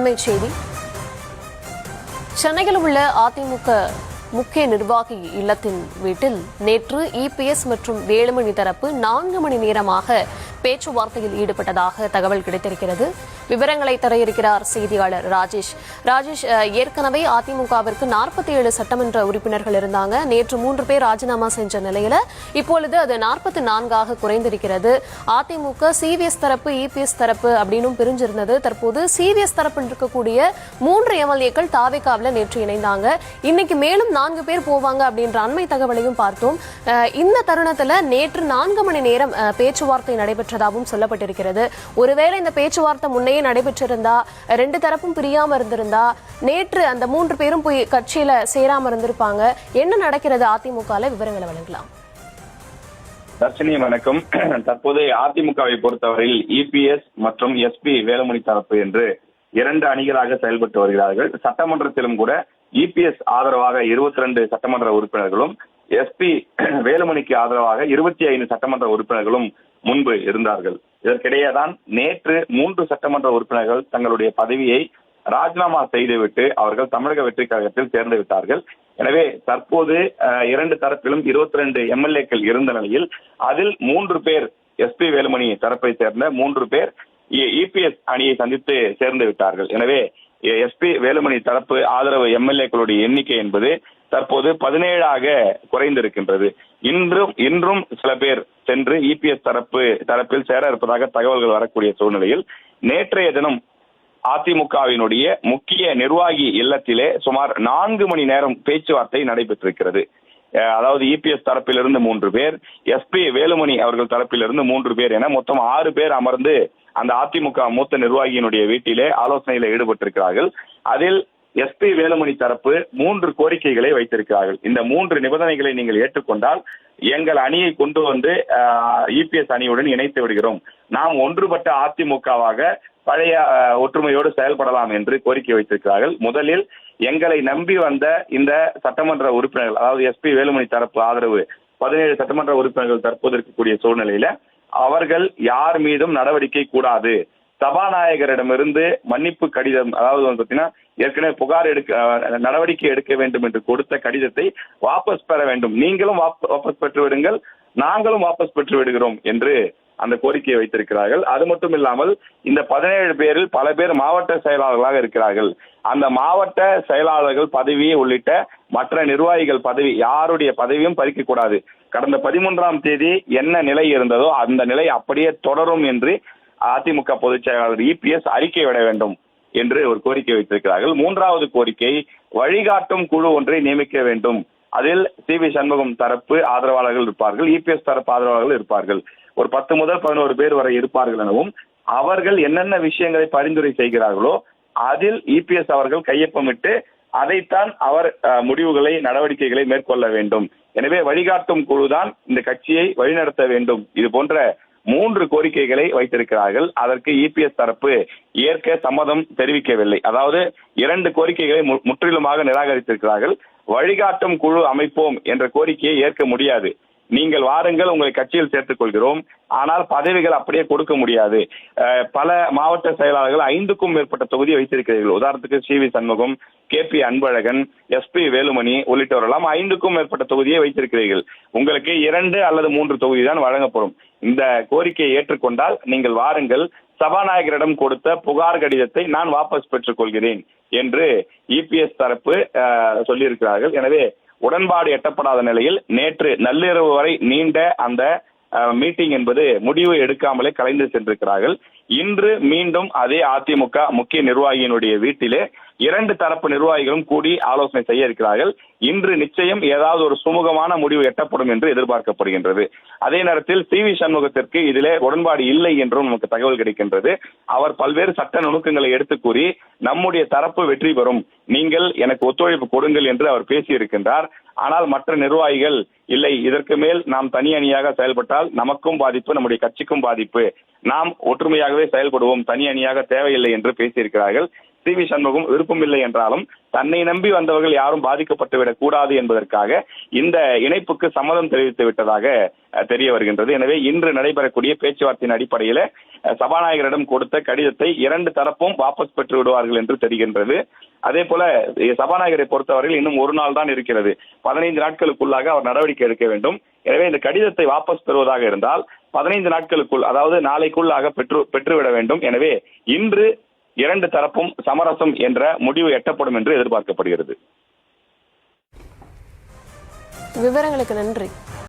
அண்மை செய்தி. சென்னையில் உள்ள அதிமுக முக்கிய நிர்வாகி இல்லத்தின் வீட்டில் நேற்று இபிஎஸ் மற்றும் வேலுமணி தரப்பு 4 மணி நேரமாக பேச்சுவார்த்தையில் ஈடுபட்டதாக தகவல் கிடைத்திருக்கிறது. விவரங்களை தர இருக்கிறார் செய்தியாளர் ராஜேஷ். ஏற்கனவே அதிமுகவிற்கு 47 சட்டமன்ற உறுப்பினர்கள் இருந்தாங்க. நேற்று 3 பேர் ராஜினாமா செஞ்ச நிலையில இப்பொழுது அது 44ஆக குறைந்திருக்கிறது. அதிமுக சிவிஎஸ் தரப்பு, இபிஎஸ் தரப்பு அப்படின்னு பிரிஞ்சிருந்தது. தற்போது சிவிஎஸ் தரப்பில் இருக்கக்கூடிய 3 எம்எல்ஏக்கள் தாவேகாவில் நேற்று இணைந்தாங்க. இன்னைக்கு மேலும் 4 பேர் போவாங்க அப்படின்ற அண்மை தகவலையும் பார்த்தோம். இந்த தருணத்துல நேற்று 4 மணி நேரம் பேச்சுவார்த்தை நடைபெற்றதாகவும் சொல்லப்பட்டிருக்கிறது. ஒருவேளை இந்த பேச்சுவார்த்தை முன்னே நடைபெற்றிருந்தா, 2 தரப்பும் பிரியாம இருந்திருந்தா, நேற்று அந்த 3 பேரும் போய் கட்சியில சேராம இருந்திருப்பாங்க. என்ன நடக்கிறது அதிமுகல? விவரங்களை வழங்கலாம். தர்ஷினி, வணக்கம். தற்போது அதிமுகவை பொறுத்தவரையில் இபிஎஸ் மற்றும் எஸ்பி வேலுமணி தரப்பு என்று 2 அணிகளாக செயல்பட்டு வருகிறார்கள். சட்டமன்றத்திலும் கூட இபிஎஸ் ஆதரவாக 22 சட்டமன்ற உறுப்பினர்களும், எஸ்பி வேலுமணிக்கு ஆதரவாக 25 சட்டமன்ற உறுப்பினர்களும் முன்பு இருந்தார்கள். இதற்கிடையேதான் நேற்று 3 சட்டமன்ற உறுப்பினர்கள் தங்களுடைய பதவியை ராஜினாமா செய்துவிட்டு அவர்கள் தமிழக வெற்றி கழகத்தில் சேர்ந்து விட்டார்கள். எனவே தற்போது 2 தரப்பிலும் 22 எம்எல்ஏக்கள் இருந்த நிலையில் அதில் 3 பேர் எஸ்பி வேலுமணி தரப்பை சேர்ந்த 3 பேர் இபிஎஸ் அணியை சந்தித்து சேர்ந்து விட்டார்கள். எனவே எஸ்பி வேலுமணி தரப்பு ஆதரவு எம்எல்ஏக்களுடைய எண்ணிக்கை என்பது தற்போது 17ஆக குறைந்திருக்கின்றது. இன்றும் சில பேர் சென்று இபிஎஸ் தரப்பில் சேர இருப்பதாக தகவல்கள் வரக்கூடிய சூழ்நிலையில் நேற்றைய தினம் அதிமுகவினுடைய முக்கிய நிர்வாகி இல்லத்திலே சுமார் 4 மணி நேரம் பேச்சுவார்த்தை நடைபெற்றிருக்கிறது. அதாவது இபிஎஸ் தரப்பிலிருந்து 3 பேர், எஸ்பி வேலுமணி அவர்கள் தரப்பிலிருந்து 3 பேர் என மொத்தம் 6 பேர் அமர்ந்து அந்த அதிமுக மூத்த நிர்வாகியினுடைய வீட்டிலே ஆலோசனையில் ஈடுபட்டிருக்கிறார்கள். அதில் எஸ்பி வேலுமணி தரப்பு 3 கோரிக்கைகளை வைத்திருக்கிறார்கள். இந்த 3 நிபந்தனைகளை நீங்கள் ஏற்றுக்கொண்டால் எங்கள் அணியை கொண்டு வந்து இபிஎஸ் அணியுடன் இணைத்து விடுகிறோம், நாம் ஒன்றுபட்ட அதிமுகவாக பழைய ஒற்றுமையோடு செயல்படலாம் என்று கோரிக்கை வைத்திருக்கிறார்கள். முதலில் எங்களை நம்பி வந்த இந்த சட்டமன்ற உறுப்பினர்கள், அதாவது எஸ்பி வேலுமணி தரப்பு ஆதரவு 17 சட்டமன்ற உறுப்பினர்கள் தற்போது இருக்கக்கூடிய சூழ்நிலையில அவர்கள் யார் மீதும் நடவடிக்கை கூடாது, சபாநாயகரிடமிருந்து மன்னிப்பு கடிதம், அதாவது பாத்தீங்கன்னா ஏற்கனவே புகார் நடவடிக்கை எடுக்க வேண்டும் என்று கொடுத்த கடிதத்தை வாபஸ் பெற வேண்டும், நீங்களும் வாபஸ் பெற்று விடுங்கள், நாங்களும் வாபஸ் பெற்று விடுகிறோம் என்று அந்த கோரிக்கையை வைத்திருக்கிறார்கள். அது மட்டும் இல்லாமல் இந்த 17 பேரில் பல பேர் மாவட்ட செயலாளர்களாக இருக்கிறார்கள். அந்த மாவட்ட செயலாளர்கள் பதவி உள்ளிட்ட மற்ற நிர்வாகிகள் பதவி, யாருடைய பதவியும் பறிக்க கூடாது. கடந்த 13ஆம் தேதி என்ன நிலை இருந்ததோ அந்த நிலை அப்படியே தொடரும் என்று அதிமுக பொதுச் செயலாளர் இபிஎஸ் அறிக்கை விட வேண்டும் என்று ஒரு கோரிக்கை வைத்திருக்கிறார்கள். 3வது கோரிக்கை, வழிகாட்டும் குழு ஒன்றை நியமிக்க வேண்டும். அதில் சிவி சண்முகம் தரப்பு ஆதரவாளர்கள் இருப்பார்கள், இபிஎஸ் தரப்பு ஆதரவாளர்கள் இருப்பார்கள். ஒரு 10 முதல் 11 பேர் வரை இருப்பார்கள் எனவும் அவர்கள் என்னென்ன விஷயங்களை பரிந்துரை செய்கிறார்களோ அதில் இபிஎஸ் அவர்கள் கையொப்பமிட்டு அதைத்தான் அவர் முடிவுகளை, நடவடிக்கைகளை மேற்கொள்ள வேண்டும். எனவே வழிகாட்டும் குழுதான் இந்த கட்சியை வழிநடத்த வேண்டும். இது போன்ற 3 கோரிக்கைகளை வைத்திருக்கிறார்கள். அதற்கு இபிஎஸ் தரப்பு ஏற்க சம்மதம் தெரிவிக்கவில்லை. அதாவது 2 கோரிக்கைகளை முற்றிலுமாக நிராகரித்திருக்கிறார்கள். வழிகாட்டும் குழு அமைப்போம் என்ற கோரிக்கையை ஏற்க முடியாது, நீங்கள் வாருங்கள், உங்களை கட்சியில் சேர்த்துக் கொள்கிறோம், ஆனால் பதவிகள் அப்படியே கொடுக்க முடியாது. பல மாவட்ட செயலாளர்கள் 5க்கும் மேற்பட்ட தொகுதியை வைத்திருக்கிறீர்கள். உதாரணத்துக்கு C V Shanmugam, KP Anbazhagan, S P Velumani உள்ளிட்டவரெல்லாம் 5க்கும் மேற்பட்ட தொகுதியை வைத்திருக்கிறீர்கள். உங்களுக்கு 2 அல்லது 3 தொகுதி தான் வழங்கப்படும். இந்த கோரிக்கையை ஏற்றுக்கொண்டால் நீங்கள் வாருங்கள், சபாநாயகரிடம் கொடுத்த புகார் கடிதத்தை நான் வாபஸ் பெற்றுக் கொள்கிறேன் என்று இபிஎஸ் தரப்பு சொல்லியிருக்கிறார்கள். எனவே உடன்பாடு எட்டப்படாத நிலையில் நேற்று நள்ளிரவு வரை நீண்ட அந்த மீட்டிங் என்பது முடிவு எடுக்காமலே கலைந்து சென்றிருக்கிறார்கள். இன்று மீண்டும் அதே அதிமுக முக்கிய நிர்வாகியினுடைய வீட்டிலே 2 தரப்பு நிர்வாகிகளும் கூடி ஆலோசனை செய்ய இருக்கிறார்கள். இன்று நிச்சயம் ஏதாவது ஒரு சுமூகமான முடிவு எட்டப்படும் என்று எதிர்பார்க்கப்படுகின்றது. அதே நேரத்தில் சிவி சண்முகத்திற்கு இதிலே உடன்பாடு இல்லை என்றும் நமக்கு தகவல் கிடைக்கின்றது. அவர் பல்வேறு சட்ட நுணுக்கங்களை எடுத்து கூறி நம்முடைய தரப்பு வெற்றி பெறும், நீங்கள் எனக்கு ஒத்துழைப்பு கொடுங்கள் என்று அவர் பேசியிருக்கின்றார். ஆனால் மற்ற நிர்வாகிகள் இல்லை, இதற்கு மேல் நாம் தனி அணியாக செயல்பட்டால் நமக்கும் பாதிப்பு, நம்முடைய கட்சிக்கும் பாதிப்பு, நாம் ஒற்றுமையாகவே செயல்படுவோம், தனி அணியாக தேவையில்லை என்று பேசியிருக்கிறார்கள். சி.வி. சண்முகம் விருப்பமில்லை என்றாலும் தன்னை நம்பி வந்தவர்கள் யாரும் பாதிக்கப்பட்டுவிடக் கூடாது என்பதற்காக இந்த இணைப்புக்கு சம்மதம் தெரிவித்து விட்டதாக தெரிய வருகின்றது. எனவே இன்று நடைபெறக்கூடிய பேச்சுவார்த்தையின் அடிப்படையில் சபாநாயகரிடம் கொடுத்த கடிதத்தை 2 தரப்பும் வாபஸ் பெற்று விடுவார்கள் என்று தெரிகின்றது. அதே போல சபாநாயகரை பொறுத்தவரையில் இன்னும் ஒரு நாள் தான் இருக்கிறது. 15 நாட்களுக்குள்ளாக அவர் நடவடிக்கை எடுக்க வேண்டும். எனவே இந்த கடிதத்தை வாபஸ் பெறுவதாக இருந்தால் 15 நாட்களுக்குள், அதாவது நாளைக்குள்ளாக பெற்றுவிட வேண்டும். எனவே இன்று 2 தரப்பும் சமரசம் என்ற முடிவு எட்டப்படும் என்று எதிர்பார்க்கப்படுகிறது. விவரங்களுக்கு நன்றி.